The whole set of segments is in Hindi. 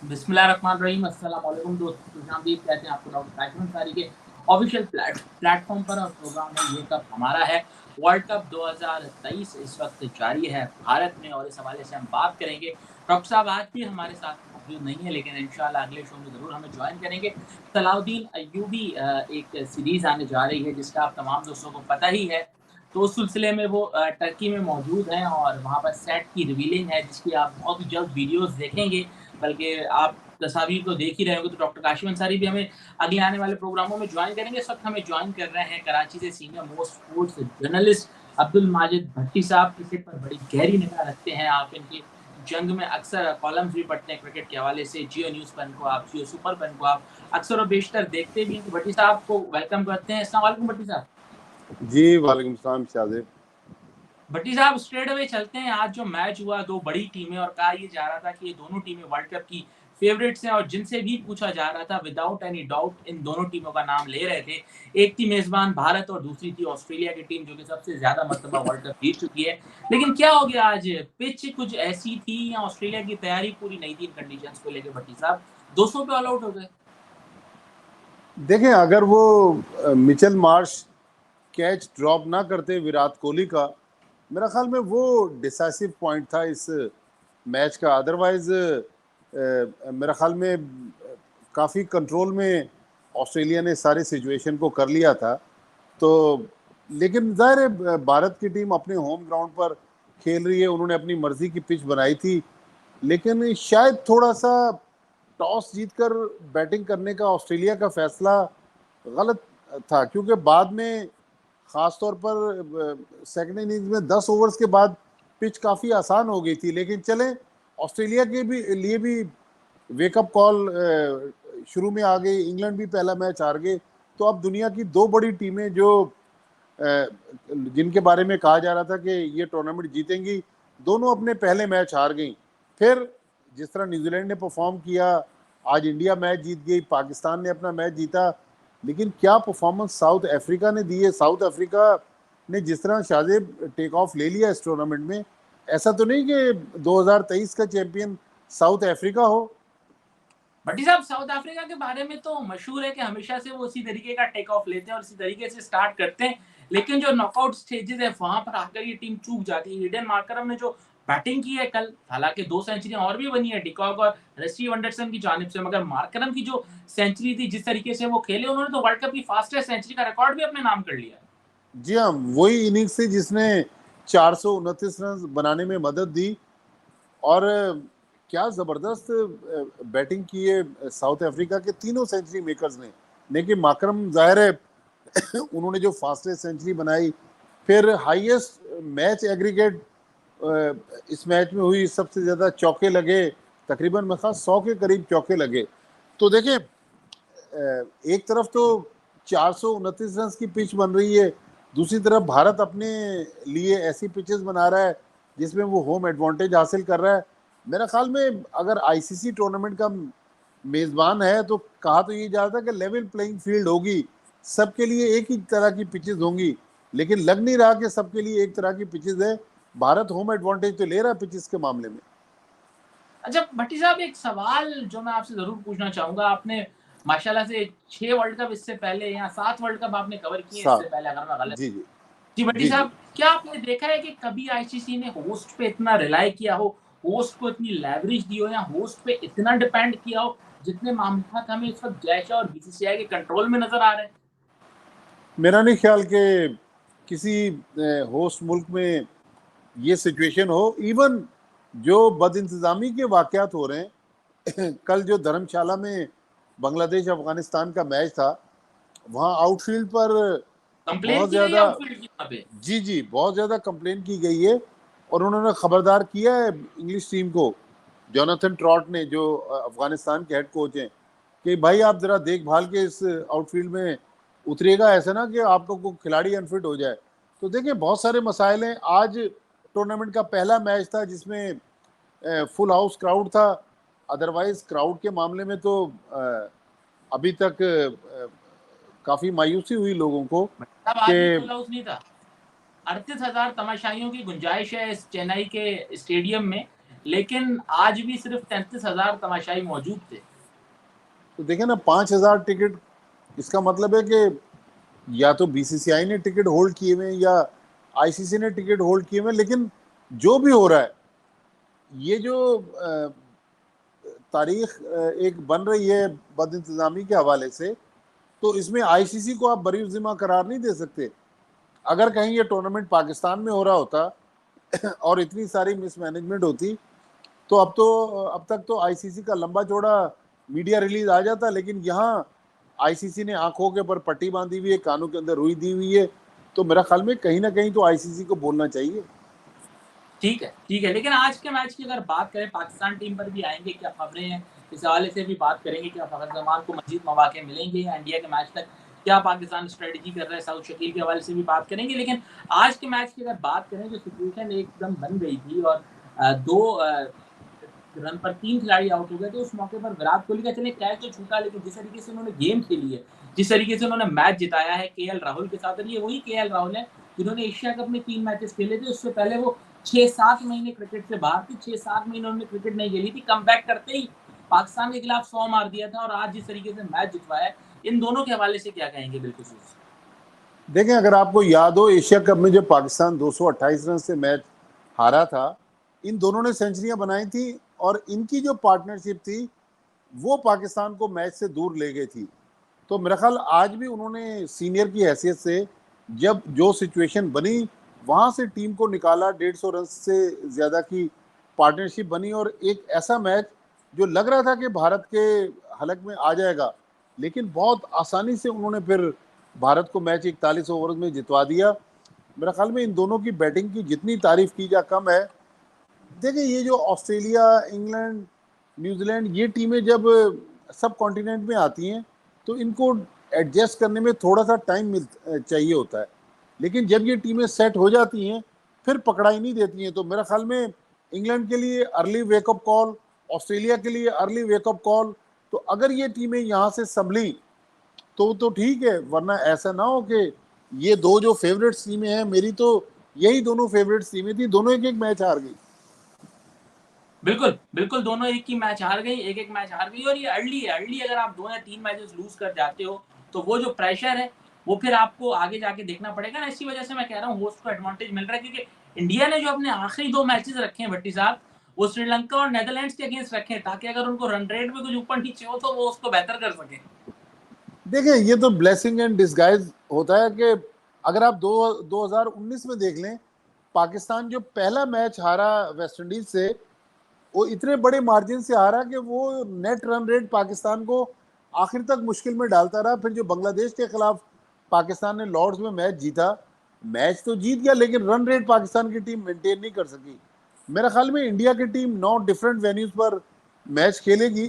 बिस्मिल्लाहिर्रहमानिर्रहीम। अस्सलाम वालेकुम दोस्तों, खुशामदीद कहते हैं आपको डॉक्टर काशिफ अंसारी के ऑफिशियल प्लेटफॉर्म पर। और प्रोग्राम है ये कप हमारा है। वर्ल्ड कप 2023 इस वक्त जारी है भारत में और इस हवाले से हम बात करेंगे। डॉक्टर साहब आज भी हमारे साथ मौजूद नहीं है, लेकिन इंशाल्लाह अगले शो में ज़रूर हमें ज्वाइन करेंगे। सलाउद्दीन अय्यूबी एक सीरीज़ आने जा रही है जिसका आप तमाम दोस्तों को पता ही है। तो उस सिलसिले में वो टर्की में मौजूद हैं और वहाँ पर सेट की रिवीलिंग है जिसकी आप बहुत ही जल्द वीडियोज़ देखेंगे। बल्कि आप तस्वीर तो देख ही रहे होंगे। तो डॉक्टर काशिफ अंसारी भी हमें अगले आने वाले प्रोग्रामों में ज्वाइन करेंगे। इस वक्त हमें ज्वाइन कर रहे हैं कराची से senior most sports journalist Abdul Majid Bhatti sahab. Cricket पर बड़ी गहरी निगाह रखते हैं आप। इनकी जंग में अक्सर कॉलम्स भी पढ़ते हैं क्रिकेट के हवाले से। जियो न्यूज़ पर इनको आप, जियो सुपर पर इनको आप अक्सर और बेशतर देखते भी हैं। तो भट्टी साहब को वेलकम करते हैं। अस्सलाम वालेकुम भट्टी साहब। जी वालेकुम सलाम शाहजेब। भट्टी साहब स्ट्रेट अवे चलते हैं। आज जो मैच हुआ, दो बड़ी टीमें, और कहा ये जा रहा था कि ये दोनों टीमें वर्ल्ड कप की फेवरेट्स हैं और जिनसे भी पूछा जा रहा था विदाउट एनी डाउट इन दोनों टीमों का नाम ले रहे थे। एक थी मेजबान भारत और दूसरी थी ऑस्ट्रेलिया की टीम जो कि सबसे ज्यादा मर्तबा वर्ल्ड कप जीत चुकी है। लेकिन क्या हो गया, आज पिच कुछ ऐसी थी या ऑस्ट्रेलिया की तैयारी पूरी नहीं थी इन कंडीशंस को लेकर भट्टी साहब, 200 पे ऑल आउट हो गए। देखें, अगर वो मिचेल मार्श कैच ड्रॉप ना करते विराट कोहली का, मेरा ख्याल में वो डिसाइसिव पॉइंट था इस मैच का। अदरवाइज मेरा ख्याल में काफ़ी कंट्रोल में ऑस्ट्रेलिया ने सारे सिचुएशन को कर लिया था। तो लेकिन जाहिर है भारत की टीम अपने होम ग्राउंड पर खेल रही है, उन्होंने अपनी मर्जी की पिच बनाई थी। लेकिन शायद थोड़ा सा टॉस जीतकर बैटिंग करने का ऑस्ट्रेलिया का फैसला गलत था, क्योंकि बाद में ख़ासतौर पर सेकंड इनिंग्स में 10 ओवर्स के बाद पिच काफ़ी आसान हो गई थी। लेकिन चले, ऑस्ट्रेलिया के भी लिए भी वेकअप कॉल शुरू में आ गई। इंग्लैंड भी पहला मैच हार गए। तो अब दुनिया की दो बड़ी टीमें जो जिनके बारे में कहा जा रहा था कि ये टूर्नामेंट जीतेंगी, दोनों अपने पहले मैच हार गई। फिर जिस तरह न्यूजीलैंड ने परफॉर्म किया, आज इंडिया मैच जीत गई, पाकिस्तान ने अपना मैच जीता। लेकिन क्या परफॉर्मेंस साउथ अफ्रीका ने दी है। साउथ अफ्रीका ने जिस तरह शाहजेब टेक ऑफ ले लिया इस टूर्नामेंट में, ऐसा तो नहीं कि 2023 का चैंपियन साउथ अफ्रीका हो। भट्टी साहब, साउथ अफ्रीका के बारे में तो मशहूर है कि हमेशा से वो उसी तरीके का टेक ऑफ लेते हैं और इसी तरीके से स्टार्ट करते हैं। लेकिन जो नॉकआउट स्टेजेस है वहां पर आकर ये टीम चूक जाती है। ईडन मार्करम ने जो बैटिंग की है कल, हालांकि 2 सेंचुरियां और भी बनी है डिकॉक और रस्टी वंडरसन की जानिब से, मगर मार्करम की जो सेंचुरी थी, जिस तरीके से वो खेले, उन्होंने तो वर्ल्ड कप की फास्टेस्ट सेंचुरी का रिकॉर्ड भी अपने नाम कर लिया। जी हाँ, वही इनिंग्स थी जिसने 429 रन बनाने में मदद दी। और क्या ज़बरदस्त बैटिंग की है साउथ अफ्रीका के तीनों सेंचुरी मेकर्स ने। लेकिन माकरम जाहिर है उन्होंने जो फास्टेस्ट सेंचुरी बनाई, फिर हाईएस्ट मैच एग्रीगेट इस मैच में हुई, सबसे ज़्यादा चौके लगे, तकरीबन मैं 100 के करीब चौके लगे। तो देखें, एक तरफ तो 429 रन की पिच बन रही है, दूसरी तरफ भारत अपने लिए ऐसी पिचेस बना रहा है जिसमें वो होम एडवांटेज हासिल कर रहा है। मेरा ख्याल में अगर आईसीसी टूर्नामेंट का मेज़बान है तो कहा तो ये जा रहा था कि लेवल प्लेइंग फील्ड होगी, सबके लिए एक ही तरह की पिचेस होंगी। लेकिन लग नहीं रहा कि सबके लिए एक तरह की पिचेस है। भारत होम एडवांटेज तो ले रहा है पिचेस के मामले में। अच्छा भट्टी साहब, एक सवाल जो मैं आपसे जरूर पूछना चाहूंगा। आपने माशाल्लाह से 6 वर्ल्ड कप इससे पहले या 7 वर्ल्ड कप आपने कवर किए इससे साथ। पहले, अगर मैं गलत। जी जी। जी भट्टी जी जी। साहब, क्या आपने देखा है कि कभी आईसीसी ने होस्ट पे इतना रिलाई किया हो, होस्ट को इतनी लेवरेज दी हो, या होस्ट पे इतना डिपेंड किया हो जितने मामलात हमें इस वक्त जैशा और बीसीसीआई के कंट्रोल में नजर आ रहे हैं? मेरा नहीं ख्याल कि किसी होस्ट मुल्क में ये सिचुएशन हो। इवन जो बदइंतजामी के वाकयात हो रहे हैं कल जो धर्मशाला में बांग्लादेश अफगानिस्तान का मैच था, वहाँ आउटफील्ड पर कंप्लेन बहुत की गई ज़्यादा, आउटफील्ड की वहां पे। जी जी, बहुत ज़्यादा कंप्लेन की गई है। और उन्होंने खबरदार किया है इंग्लिश टीम को, जोनाथन ट्रॉट ने, जो अफगानिस्तान के हेड कोच हैं, कि भाई आप ज़रा देखभाल के इस आउटफील्ड में उतरिएगा, ऐसा ना कि आपको कोई खिलाड़ी अनफिट हो जाए। तो देखिए, बहुत सारे मसाइल हैं। आज टूर्नामेंट का पहला मैच था जिसमें फुल हाउस क्राउड था। अदरवाइज क्राउड के मामले में तो अभी तक काफ़ी मायूसी हुई लोगों को तब आज भी कि फुल हाउस नहीं था। 38,000 तमाशाइयों की गुंजाइश है इस चेन्नई के स्टेडियम में। लेकिन आज भी सिर्फ 33,000 तमाशाई मौजूद थे। तो देखें ना, 5,000 टिकट, इसका मतलब है कि या तो बीसीसीआई ने टिकट होल्ड किए हुए या आईसीसी ने टिकट होल्ड किए हुए, लेकिन जो भी हो रहा है, ये जो तारीख एक बन रही है बदइंतजामी के हवाले से, तो इसमें आईसीसी को आप बरी जिम्मा करार नहीं दे सकते। अगर कहीं ये टूर्नामेंट पाकिस्तान में हो रहा होता और इतनी सारी मिसमैनेजमेंट होती, तो अब तक तो आईसीसी का लंबा चौड़ा मीडिया रिलीज आ जाता, लेकिन यहाँ आईसीसी ने आंखों के ऊपर पट्टी बांधी हुई है, कानों के अंदर रुई दी हुई है। तो मेरा ख्याल में कहीं ना कहीं तो आईसीसी को बोलना चाहिए। ठीक है, लेकिन आज के मैच की अगर बात करें, पाकिस्तान टीम पर भी आएंगे, क्या खबरें हैं इस हवाले से भी बात करेंगे। क्या फ़खर जमान को मजीद मौके मिलेंगे या इंडिया के मैच तक क्या पाकिस्तान स्ट्रेटजी कर रहा है, साउथ शकील के हवाले से भी बात करेंगे। लेकिन आज के मैच की अगर बात करें, जो सिचुएशन एकदम बन गई थी और 2 रन पर 3 खिलाड़ी आउट हो गए, तो उस मौके पर विराट कोहली का चले कैच तो छूटा, लेकिन जिस तरीके से उन्होंने गेम खेली है, जिस तरीके से उन्होंने मैच जिताया है केएल राहुल के साथ, और ये वही केएल राहुल है जिन्होंने एशिया कप में 3 मैचेस खेले थे। उससे पहले वो 6-7 महीने क्रिकेट से बाहर थी, 6-7 महीने उन्होंने क्रिकेट नहीं खेली थी। कमबैक करते ही पाकिस्तान के खिलाफ 100 मार दिया था और आज जिस तरीके से मैच जितवाया, इन दोनों के हवाले से क्या कहेंगे? बिल्कुल देखें, अगर आपको याद हो, एशिया कप में जब पाकिस्तान 228 रन से मैच हारा था, इन दोनों ने सेंचुरियां बनाई थी और इनकी जो पार्टनरशिप थी वो पाकिस्तान को मैच से दूर ले गई थी। तो मेरा ख्याल आज भी उन्होंने सीनियर की हैसियत से जब जो सिचुएशन बनी वहां से टीम को निकाला, 150 रन से ज़्यादा की पार्टनरशिप बनी और एक ऐसा मैच जो लग रहा था कि भारत के हलक में आ जाएगा, लेकिन बहुत आसानी से उन्होंने फिर भारत को मैच 41 ओवर में जितवा दिया। मेरा ख्याल में इन दोनों की बैटिंग की जितनी तारीफ की जा कम है। देखिए, ये जो ऑस्ट्रेलिया, इंग्लैंड, न्यूजीलैंड, ये टीमें जब सब कॉन्टिनेंट में आती हैं तो इनको एडजस्ट करने में थोड़ा सा टाइम चाहिए होता है, लेकिन जब ये टीमें सेट हो जाती हैं फिर पकड़ाई नहीं देती हैं। तो मेरा ख्याल में इंग्लैंड के लिए अर्ली वेकअप कॉल, ऑस्ट्रेलिया के लिए अर्ली वेकअप कॉल। तो अगर ये टीमें यहाँ से संभली तो ठीक है, वरना ऐसा ना हो कि ये दो जो फेवरेट टीमें हैं, मेरी तो यही दोनों फेवरेट टीमें थी, दोनों एक एक मैच हार गई। बिल्कुल दोनों एक ही मैच हार गई, एक मैच हार गई। और ये अर्ली अगर आप 2 या 3 मैचेस लूज कर जाते हो तो वो जो प्रेशर है वो फिर आपको आगे जाके देखना पड़ेगा ना। इसी वजह से मैं कह रहा हूँ होस्ट को एडवांटेज मिल रहा है, क्योंकि इंडिया ने जो अपने आखिरी 2 मैचेस रखे हैं भट्टी साहब, वो श्रीलंका और नेदरलैंड्स के अगेंस्ट रखे हैं, ताकि अगर उनको रन रेट में कुछ ऊपर नीचे हो तो वो उसको बेहतर कर सके। देखिए, ये तो ब्लेसिंग एंड डिस्गाइज होता है कि अगर आप 2019 में देख लें, पाकिस्तान जो पहला मैच हारा वेस्ट इंडीज से, वो इतने बड़े मार्जिन से हारा कि वो नेट रन रेट पाकिस्तान को आखिर तक मुश्किल में डालता रहा। फिर जो बांग्लादेश के खिलाफ पाकिस्तान ने लॉर्ड्स में मैच जीता, मैच तो जीत गया, लेकिन रन रेट पाकिस्तान की टीम मेंटेन नहीं कर सकी। मेरा ख्याल में इंडिया की टीम 9 डिफरेंट वेन्यूज पर मैच खेलेगी।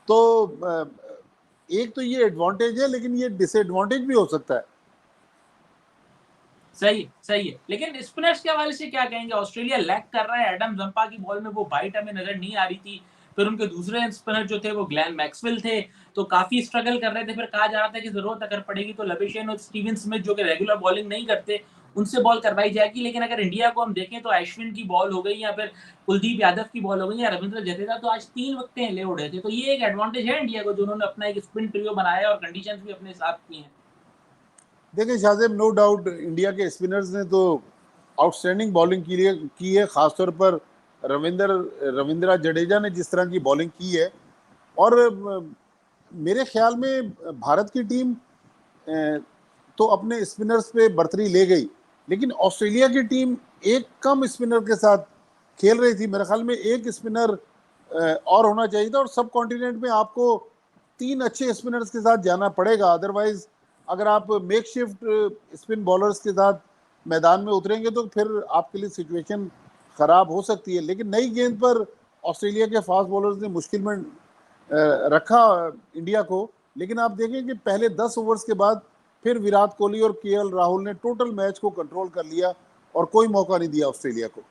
तो एक तो ये एडवांटेज है, लेकिन ये डिसएडवांटेज भी हो सकता है। सही है, लेकिन स्पिनर्स के हवाले से क्या कहेंगे? ऑस्ट्रेलिया लैग कर रहा है, एडम जंपा की बॉल में वो बाइट हमें नजर नहीं आ रही थी। फिर उनके दूसरे स्पिनर जो थे वो ग्लेन मैक्सवेल थे, तो काफी स्ट्रगल कर रहे थे। फिर कहा जा रहा था कि जरूरत अगर पड़ेगी तो लबेशियन और स्टीवन स्मिथ जो कि रेगुलर बॉलिंग नहीं करते, उनसे बॉल करवाई जाएगी। लेकिन अगर इंडिया को हम देखें तो अश्विन की बॉल हो गई या फिर कुलदीप यादव की बॉल हो गई या रविंद्र जडेजा, तो आज 3 विकेटें ले उड़े थे। तो ये एक एडवांटेज है इंडिया को जो उन्होंने अपना एक स्पिन ट्रियो बनाया और कंडीशंस भी अपने साथ की हैं। देखिए शाहजेब, नो डाउट इंडिया के स्पिनर्स ने तो आउटस्टैंडिंग बॉलिंग की है, खासतौर पर रविंद्रा जडेजा ने जिस तरह की बॉलिंग की है। और मेरे ख्याल में भारत की टीम तो अपने स्पिनर्स पे बर्तरी ले गई, लेकिन ऑस्ट्रेलिया की टीम एक कम स्पिनर के साथ खेल रही थी। मेरे ख्याल में एक स्पिनर और होना चाहिए था, और सब कॉन्टिनेंट में आपको 3 अच्छे स्पिनर्स के साथ जाना पड़ेगा। अदरवाइज अगर आप मेक शिफ्ट स्पिन बॉलर्स के साथ मैदान में उतरेंगे तो फिर आपके लिए सिचुएशन ख़राब हो सकती है। लेकिन नई गेंद पर ऑस्ट्रेलिया के फास्ट बॉलर्स ने मुश्किल में रखा इंडिया को। लेकिन आप देखें कि पहले 10 ओवर्स के बाद फिर विराट कोहली और केएल राहुल ने टोटल मैच को कंट्रोल कर लिया और कोई मौका नहीं दिया ऑस्ट्रेलिया को।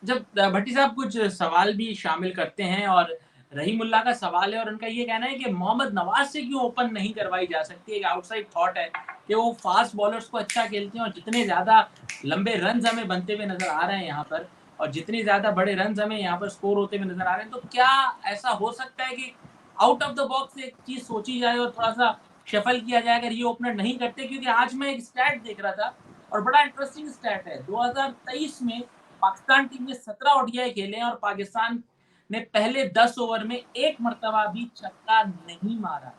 जब भट्टी साहब कुछ सवाल भी शामिल करते हैं, और रहीमुल्ला का सवाल है और उनका ये कहना है कि मोहम्मद नवाज से क्यों ओपन नहीं करवाई जा सकती। एक आउटसाइड थॉट है कि वो फास्ट बॉलर्स को अच्छा खेलते हैं और जितने ज्यादा लंबे रन हमें बनते हुए नजर आ रहे हैं यहाँ पर, और जितनी ज़्यादा बड़े रन्स हमें यहाँ पर स्कोर होते हुए नज़र आ रहे हैं, तो क्या ऐसा हो सकता है कि आउट ऑफ द बॉक्स एक चीज़ सोची जाए और थोड़ा-सा शफल किया जाए अगर ये ओपनर नहीं करते? क्योंकि आज मैं एक स्टैट देख रहा था और बड़ा इंटरेस्टिंग स्टैट है। 2023 में पाकिस्तान टीम ने 17 ओडीआई खेले हैं और पाकिस्तान ने पहले 10 ओवर में एक मर्तबा भी छक्का नहीं मारा।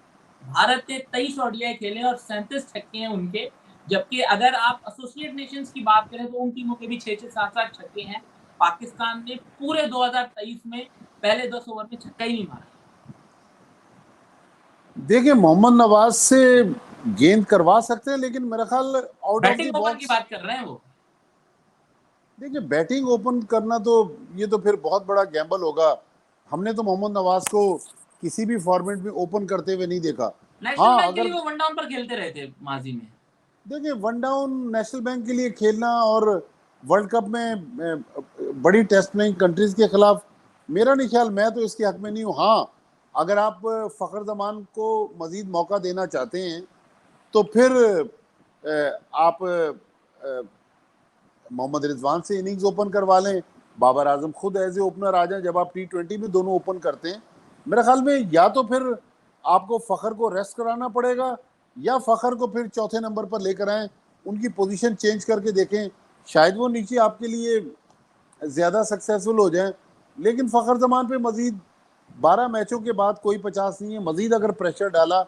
भारत ने 23 ओडीआई खेले और 37 छक्के हैं उनके, जबकि अगर आप एसोसिएट नेशंस की बात करें तो उन टीमों के भी 6-6 7-7 छक्के हैं। पाकिस्तान ने पूरे 2023 में पहले 10 ओवर में छक्का ही नहीं मारा। देखिए मोहम्मद नवाज से गेंद करवा सकते हैं, लेकिन मेरा ख्याल out of the batting open की बॉक्स। बात कर रहे हैं वो। देखिए बैटिंग ओपन करना तो ये तो फिर बहुत बड़ा गैम्बल होगा। हमने तो मोहम्मद नवाज को किसी भी फॉर्मेट में ओपन करते हुए नहीं देखा। नेशनल हाँ बैंक के अगर लिए वो वन डाउन पर खेलते रहे थे माजी में। देखिए वन डाउन नेशनल बैंक के लिए खेलना और वर्ल्ड कप में बड़ी टेस्ट प्लेइंग कंट्रीज के खिलाफ, मेरा नहीं ख्याल, मैं तो इसके हक में नहीं हूँ। हाँ अगर आप फ़खर जमान को मजीद मौका देना चाहते हैं तो फिर आप मोहम्मद रिजवान से इनिंग्स ओपन करवा लें, बाबर आजम खुद एज ए ओपनर आ जाए। जब आप T20 में दोनों ओपन करते हैं, मेरे ख्याल में या तो फिर आपको फ़खर को रेस्ट कराना पड़ेगा या फ़खर को फिर चौथे नंबर पर लेकर आएँ, उनकी पोजीशन चेंज करके देखें, शायद वो नीचे आपके लिए ज़्यादा सक्सेसफुल हो जाएं। लेकिन फ़खर जमान पे मज़ीद 12 मैचों के बाद कोई 50 नहीं है। मज़ीद अगर प्रेशर डाला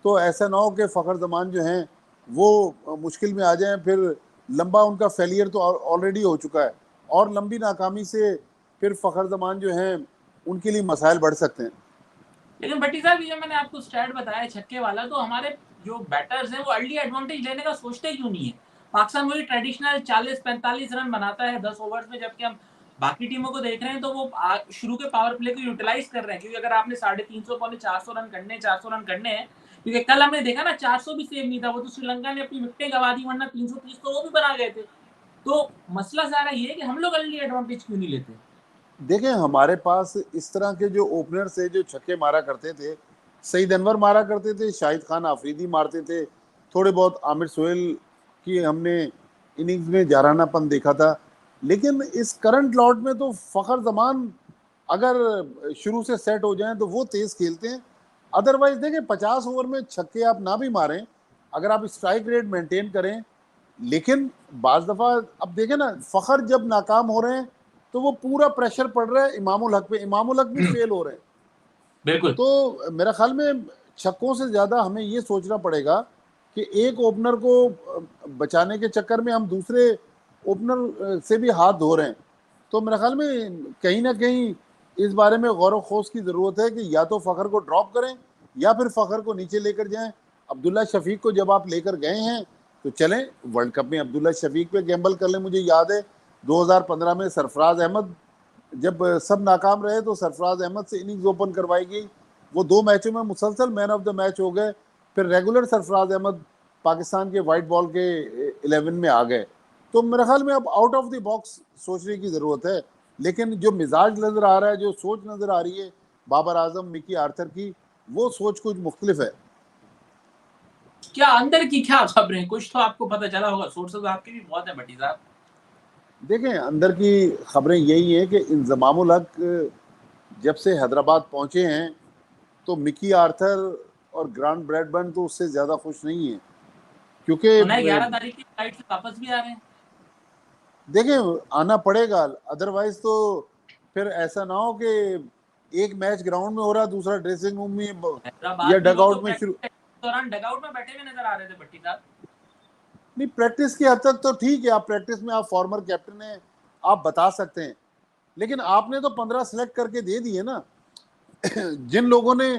तो ऐसा ना हो कि फ़खर जमान जो हैं वो मुश्किल में आ जाएं, फिर लंबा उनका फेलियर तो ऑलरेडी हो चुका है और लंबी नाकामी से फिर फ़खर जमान जो हैं उनके लिए मसाइल बढ़ सकते हैं। लेकिन भट्टी साहब, ये जो मैंने आपको स्टैट बताया छक्के वाला, तो हमारे जो बैटर्स हैं वो अर्ली एडवांटेज लेने का सोचते क्यों नहीं है? पाकिस्तान वही ट्रेडिशनल 40-45 रन बनाता है 10 ओवर्स में, जबकि हम बाकी टीमों को देख रहे हैं तो वो शुरू के पावर प्ले को यूटिलाइज कर रहे हैं। क्योंकि अगर आपने 350 पौने 400 रन करने 400 रन करने हैं, क्योंकि कल हमने देखा ना 400 भी सेव नहीं था, वो तो श्रीलंका ने अपनी विकेटें गंवा दी, वरना 330 तो वो भी बना गए थे। तो मसला सारा ये है कि हम लोग अर्ली एडवांटेज क्यों नहीं लेते? देखें हमारे पास इस तरह के जो ओपनर से जो छक्के मारा करते थे, सईद अनवर मारा करते थे, शाहिद खान आफरीदी मारते थे, थोड़े बहुत आमिर सोहेल की हमने इनिंग्स में जारानापन देखा था। लेकिन इस करंट लॉट में तो फ़खर जमान अगर शुरू से सेट हो जाएं तो वो तेज़ खेलते हैं। अदरवाइज देखें 50 ओवर में छक्के आप ना भी मारें, अगर आप स्ट्राइक रेट मेंटेन करें, लेकिन बाज़ दफ़ा अब देखें ना, फ़खर जब नाकाम हो रहे हैं तो वो पूरा प्रेशर पड़ रहा है इमामुल हक पे, इमामुल हक भी फेल हो रहे हैं। बिल्कुल। तो मेरा ख्याल में छक्कों से ज़्यादा हमें ये सोचना पड़ेगा कि एक ओपनर को बचाने के चक्कर में हम दूसरे ओपनर से भी हाथ धो रहे हैं। तो मेरे ख्याल में कहीं ना कहीं इस बारे में गौर व खोज की ज़रूरत है कि या तो फ़खर को ड्रॉप करें या फिर फ़खर को नीचे लेकर जाएं। अब्दुल्ला शफीक को जब आप लेकर गए हैं तो चलें वर्ल्ड कप में अब्दुल्ला शफीक पे गैम्बल कर लें। मुझे याद है 2015 में सरफराज अहमद जब सब नाकाम रहे तो सरफराज अहमद से इनिंग्स ओपन करवाई गई, वो 2 मैचों में मुसलसल मैन ऑफ द मैच हो गए। फिर रेगुलर सरफराज अहमद पाकिस्तान के वाइट बॉल के 11 में आ गए। तो मेरे ख्याल में अब आउट ऑफ द बॉक्स सोचने की ज़रूरत है। लेकिन जो मिजाज नज़र आ रहा है, जो सोच नज़र आ रही है बाबर आजम मिकी आर्थर की, वो सोच कुछ मुख्तलिफ है। क्या अंदर की क्या खबरें, कुछ तो आपको पता चला होगा, सोर्सेज आपके भी बहुत है भट्टी साहब। देखें अंदर की खबरें यही हैं कि इंजमामुल हक जब से हैदराबाद पहुंचे हैं तो मिकी आर्थर और ग्रांट ब्रैडबर्न तो उससे ज़्यादा खुश नहीं है, क्योंकि उन्हें 11 तारीख की फ्लाइट से वापस भी आ रहे हैं। देखें आना पड़ेगा, अदरवाइज तो फिर ऐसा ना हो कि एक मैच ग्राउंड में हो रहा, दूसरा ड्रेसिंग रूम में या हैदराबाद में वो तो डगआउट में शुरू। प्रैक्टिस के दौरान डगआउट में बैठे हुए नजर आ रहे थे भट्टी साहब। नहीं प्रैक्टिस की हद तक तो ठीक है, आप प्रैक्टिस में आप फॉर्मर कैप्टन हैं, आप बता सकते हैं, लेकिन आपने तो 15 सेलेक्ट करके दे दिए ना। जिन लोगों ने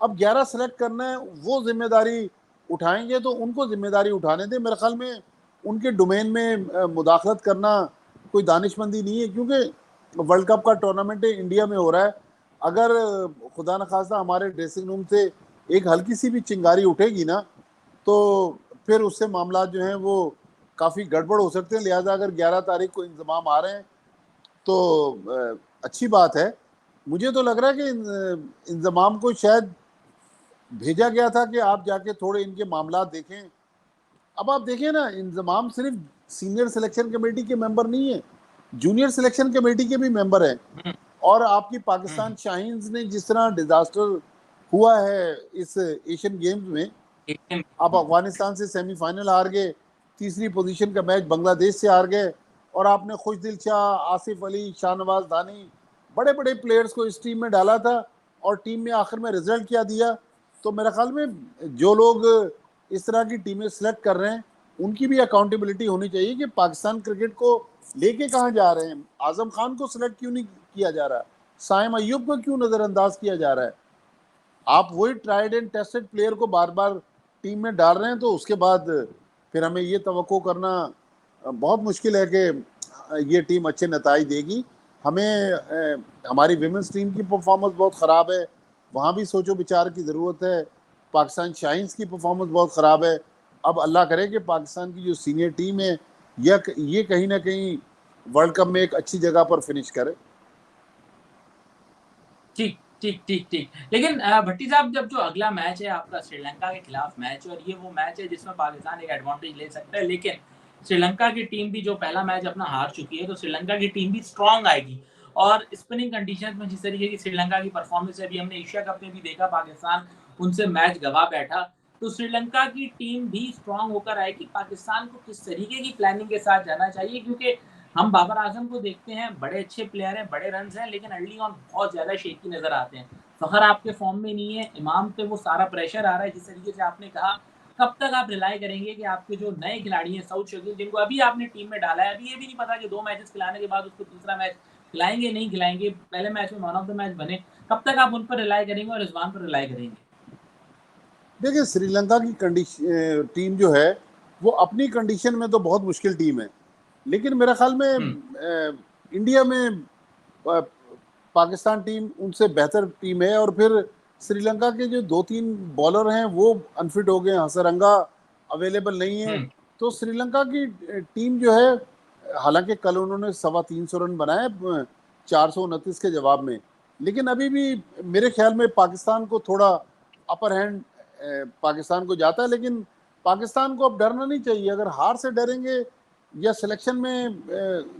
अब 11 सेलेक्ट करना है वो जिम्मेदारी उठाएंगे तो उनको जिम्मेदारी उठाने दें। मेरे ख्याल में उनके डोमेन में मुदाखलत करना कोई दानिशमंदी नहीं है, क्योंकि वर्ल्ड कप का टूर्नामेंट इंडिया में हो रहा है। अगर खुदा न खास्ता हमारे ड्रेसिंग रूम से एक हल्की सी भी चिंगारी उठेगी ना तो फिर उससे मामला जो हैं वो काफ़ी गड़बड़ हो सकते हैं। लिहाजा अगर 11 तारीख को इंतज़ाम आ रहे हैं तो अच्छी बात है। मुझे तो लग रहा है कि इंतज़ाम को शायद भेजा गया था कि आप जाके थोड़े इनके मामला देखें। अब आप देखें ना, इंतज़ाम सिर्फ सीनियर सिलेक्शन कमेटी के मेंबर नहीं है, जूनियर सिलेक्शन कमेटी के भी मेंबर हैं। हम्म, और आपकी हम्म, पाकिस्तान शाहीन्स ने जिस तरह डिजास्टर हुआ है इस एशियन गेम्स में, एकदम, आप अफगानिस्तान से सेमीफाइनल हार गए, तीसरी पोजीशन का मैच बांग्लादेश से हार गए, और आपने खुशदिल शाह, आसिफ अली, शाहनवाज धानी, बड़े बड़े प्लेयर्स को इस टीम में डाला था, और टीम में आखिर में रिजल्ट क्या दिया। तो मेरे ख्याल में जो लोग इस तरह की टीमें सेलेक्ट कर रहे हैं उनकी भी अकाउंटेबिलिटी होनी चाहिए कि पाकिस्तान क्रिकेट को लेके कहाँ जा रहे हैं। आजम खान को सिलेक्ट क्यों नहीं किया जा रहा, साइम अय्यूब को क्यों नज़रअंदाज किया जा रहा है। आप वही ट्राइड एंड टेस्टेड प्लेयर को बार बार टीम में डाल रहे हैं, तो उसके बाद फिर हमें ये तवक्को करना बहुत मुश्किल है कि ये टीम अच्छे नताइज देगी। हमारी विमेंस टीम की परफॉर्मेंस बहुत ख़राब है, वहाँ भी सोचो विचार की ज़रूरत है। पाकिस्तान शाइन्स की परफॉर्मेंस बहुत ख़राब है। अब अल्लाह करे कि पाकिस्तान की जो सीनियर टीम है ये कहीं ना कहीं वर्ल्ड कप में एक अच्छी जगह पर फिनिश करे। ठीक ठीक ठीक ठीक। लेकिन भट्टी साहब, जब जो अगला मैच है आपका श्रीलंका के खिलाफ मैच, और ये वो मैच है जिसमें पाकिस्तान एक एडवांटेज ले सकता है, लेकिन श्रीलंका की टीम भी जो पहला मैच अपना हार चुकी है, तो श्रीलंका की टीम भी स्ट्रांग आएगी। और स्पिनिंग कंडीशन में जिस तरीके की श्रीलंका की परफॉर्मेंस है, अभी हमने एशिया कप में भी देखा पाकिस्तान उनसे मैच गवा बैठा, तो श्रीलंका की टीम भी स्ट्रांग होकर आएगी। पाकिस्तान को किस तरीके की प्लानिंग के साथ जाना चाहिए, क्योंकि हम बाबर आजम को देखते हैं, बड़े अच्छे प्लेयर हैं, बड़े रन हैं, लेकिन अर्ली ऑन बहुत ज़्यादा शेकी नज़र आते हैं। फ़खर आपके फॉर्म में नहीं है, इमाम पे वो सारा प्रेशर आ रहा है जिस तरीके से आपने कहा। कब तक आप रिलाई करेंगे कि आपके जो नए खिलाड़ी हैं सऊद शकील, जिनको अभी आपने टीम में डाला है, अभी ये भी नहीं पता कि 2 मैचेस खिलाने के बाद उसको तीसरा मैच खिलाएंगे नहीं खिलाएंगे, पहले मैच में मैन ऑफ द मैच बने, कब तक आप उन पर रिलाई करेंगे और रिजवान पर रिलाई करेंगे? देखिए, श्रीलंका की कंडीशन टीम जो है वो अपनी कंडीशन में तो बहुत मुश्किल टीम है, लेकिन मेरे ख्याल में इंडिया में पाकिस्तान टीम उनसे बेहतर टीम है। और फिर श्रीलंका के जो 2-3 बॉलर हैं वो अनफिट हो गए, हसरंगा अवेलेबल नहीं है। तो श्रीलंका की टीम जो है, हालांकि कल उन्होंने 325 रन बनाए 429 के जवाब में, लेकिन अभी भी मेरे ख्याल में पाकिस्तान को थोड़ा अपर हैंड पाकिस्तान को जाता है। लेकिन पाकिस्तान को अब डरना नहीं चाहिए। अगर हार से डरेंगे या सिलेक्शन में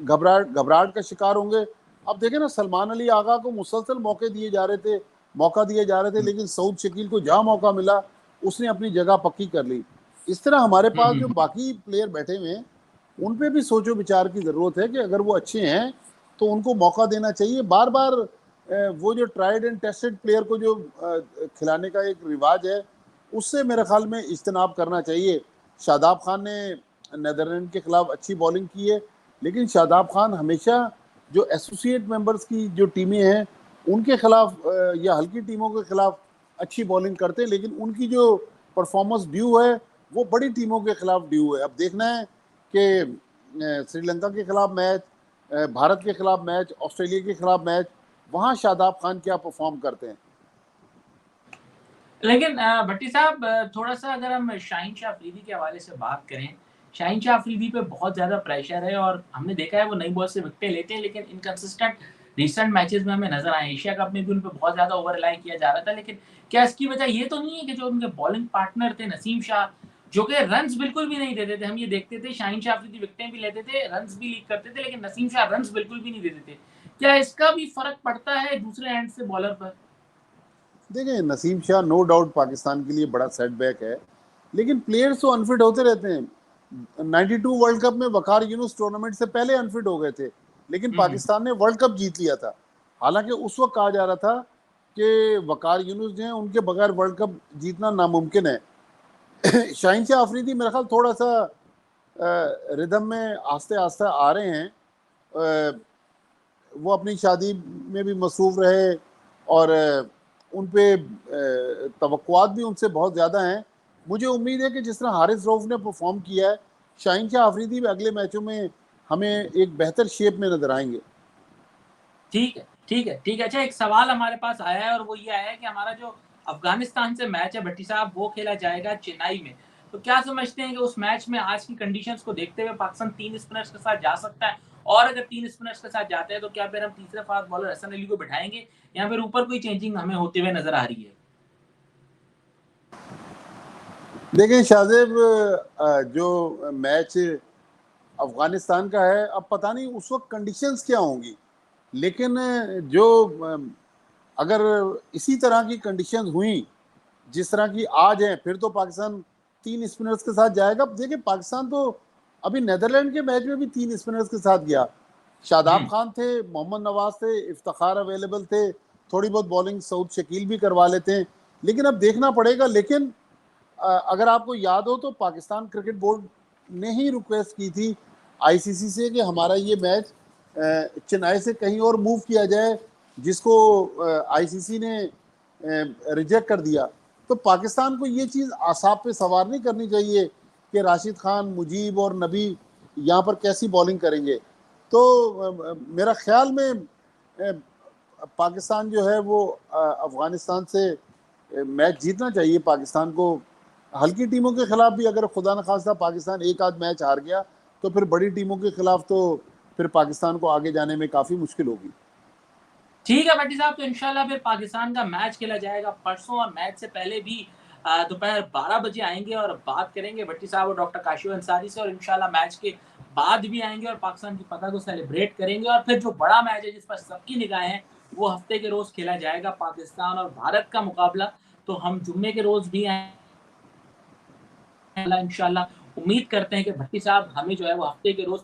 घबराहट का शिकार होंगे, अब देखें ना, सलमान अली आगा को मुसलसल मौका दिए जा रहे थे, लेकिन सऊद शकील को जहाँ मौका मिला उसने अपनी जगह पक्की कर ली। इस तरह हमारे पास जो बाकी प्लेयर बैठे हुए हैं उन पे भी सोचो विचार की ज़रूरत है कि अगर वो अच्छे हैं तो उनको मौका देना चाहिए। बार बार वो जो ट्राइड एंड टेस्टेड प्लेयर को जो खिलाने का एक रिवाज है उससे मेरे ख्याल में इज्तनाब करना चाहिए। शादाब खान ने नेदरलैंड के खिलाफ अच्छी बॉलिंग की है, लेकिन शादाब खान हमेशा जो एसोसिएट मेंबर्स की जो टीमें हैं उनके खिलाफ या हल्की टीमों के खिलाफ अच्छी बॉलिंग करते हैं, लेकिन उनकी जो परफॉर्मेंस ड्यू है वो बड़ी टीमों के खिलाफ ड्यू है। अब देखना है कि श्रीलंका के खिलाफ मैच, भारत के खिलाफ मैच, ऑस्ट्रेलिया के खिलाफ मैच, वहाँ शादाब खान क्या परफॉर्म करते हैं। लेकिन भट्टी साहब, थोड़ा सा अगर हम शाहीन शाह अफरीदी के हवाले से बात करें, शाहीन शाह अफरीदी पे बहुत ज़्यादा प्रेशर है और हमने देखा है वो नई बॉल से विकेटें लेते हैं, लेकिन इनकंसिस्टेंट रिसेंट मैचेस में हमें नजर आए। एशिया कप में भी उन पे बहुत ज़्यादा ओवर रिलाई किया जा रहा था, लेकिन क्या इसकी वजह ये तो नहीं है कि जो उनके बॉलिंग पार्टनर थे नसीम शाह, जो कि रन्स बिल्कुल भी नहीं देते थे। हम ये देखते थे शाहीन शाह अफरीदी विकेटें भी लेते थे, रन्स भी लीक करते थे, लेकिन नसीम शाह रन्स बिल्कुल भी नहीं देते थे। क्या इसका भी फर्क पड़ता है दूसरे एंड से बॉलर पर? देखिए, नसीम शाह नो डाउट पाकिस्तान के लिए बड़ा सेटबैक है, लेकिन प्लेयर्स तो अनफिट होते रहते हैं। 92 वर्ल्ड कप में वकार यूनुस टूर्नामेंट से पहले अनफिट हो गए थे, लेकिन पाकिस्तान ने वर्ल्ड कप जीत लिया था। हालांकि उस वक्त कहा जा रहा था कि वकार यूनुस जो है उनके बगैर वर्ल्ड कप जीतना नामुमकिन है। शाहीन शाह अफरीदी मेरा ख्याल थोड़ा सा रिदम में आस्ते आस्ते आ रहे हैं। वो अपनी शादी में भी मसरूफ़ रहे और उन पे तवक्कुआत भी उनसे बहुत ज़्यादा हैं। मुझे उम्मीद है कि जिस तरह हारिस रऊफ़ ने परफॉर्म किया है, शाहीन शाह अफरीदी भी अगले मैचों में हमें एक बेहतर शेप में नज़र आएंगे। ठीक है, ठीक है, ठीक है। अच्छा, एक सवाल हमारे पास आया है और वो ये आया है कि हमारा जो अफ़गानिस्तान से मैच है भट्टी साहब, वो खेला जाएगा चेन्नई में। तो क्या समझते हैं कि उस मैच में आज की कंडीशंस को देखते हुए पाकिस्तान 3 स्पिनर्स के साथ जा सकता है? और अगर 3 स्पिनर्स के साथ जाते हैं तो क्या फिर हम तीसरे फास्ट बॉलर हसन अली को बिठाएँगे, या फिर ऊपर कोई चेंजिंग हमें होते हुए नज़र आ रही है? देखिए शाहजेब, जो मैच अफगानिस्तान का है। अब पता नहीं उस वक्त कंडीशंस क्या होंगी, लेकिन जो अगर इसी तरह की कंडीशंस हुई जिस तरह की आज है, फिर तो पाकिस्तान 3 स्पिनर्स के साथ जाएगा। देखिए पाकिस्तान तो अभी नेदरलैंड के मैच में भी 3 स्पिनर्स के साथ गया। शादाब खान थे, मोहम्मद नवाज थे, इफ्तिखार अवेलेबल थे, थोड़ी बहुत बॉलिंग सऊद शकील भी करवा लेते हैं, लेकिन अब देखना पड़ेगा। लेकिन अगर आपको याद हो तो पाकिस्तान क्रिकेट बोर्ड ने ही रिक्वेस्ट की थी आईसीसी से कि हमारा ये मैच चेन्नई से कहीं और मूव किया जाए, जिसको आईसीसी ने रिजेक्ट कर दिया। तो पाकिस्तान को ये चीज़ आसाब पे सवार नहीं करनी चाहिए कि राशिद खान, मुजीब और नबी यहाँ पर कैसी बॉलिंग करेंगे। तो मेरा ख्याल में पाकिस्तान जो है वो अफगानिस्तान से मैच जीतना चाहिए पाकिस्तान को। हल्की टीमों के खिलाफ भी अगर खुदा न खास्ता पाकिस्तान एक आध मैच हार गया तो फिर बड़ी टीमों के खिलाफ तो फिर पाकिस्तान को आगे जाने में काफ़ी मुश्किल होगी। ठीक है भट्टी साहब, तो इंशाल्लाह फिर पाकिस्तान का मैच खेला जाएगा परसों, और मैच से पहले भी दोपहर 12 बजे आएंगे और बात करेंगे भट्टी साहब और डॉक्टर काशिफ अंसारी से, और इंशाल्लाह मैच के बाद भी आएंगे और पाकिस्तान की फतह को सेलिब्रेट करेंगे। और फिर जो बड़ा मैच है जिस पर सबकी निगाहें हैं, वो हफ्ते के रोज खेला जाएगा, पाकिस्तान और भारत का मुकाबला। तो हम जुम्मे के रोज भी आएंगे इंशाल्लाह। उम्मीद करते हैं कि भट्टी साहब हमें जो है वो हफ्ते के रोज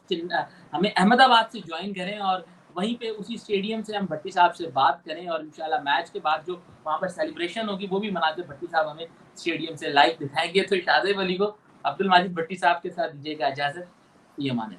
हमें अहमदाबाद से ज्वाइन करें, और वहीं पे उसी स्टेडियम से हम भट्टी साहब से बात करें, और इंशाल्लाह मैच के बाद जो वहाँ पर सेलिब्रेशन होगी वो भी मनाते भट्टी साहब हमें स्टेडियम से लाइव दिखाएंगे। तो शादेब अली को, अब्दुल माजिद भट्टी साहब के साथ दीजिएगा इजाजत। ये माने।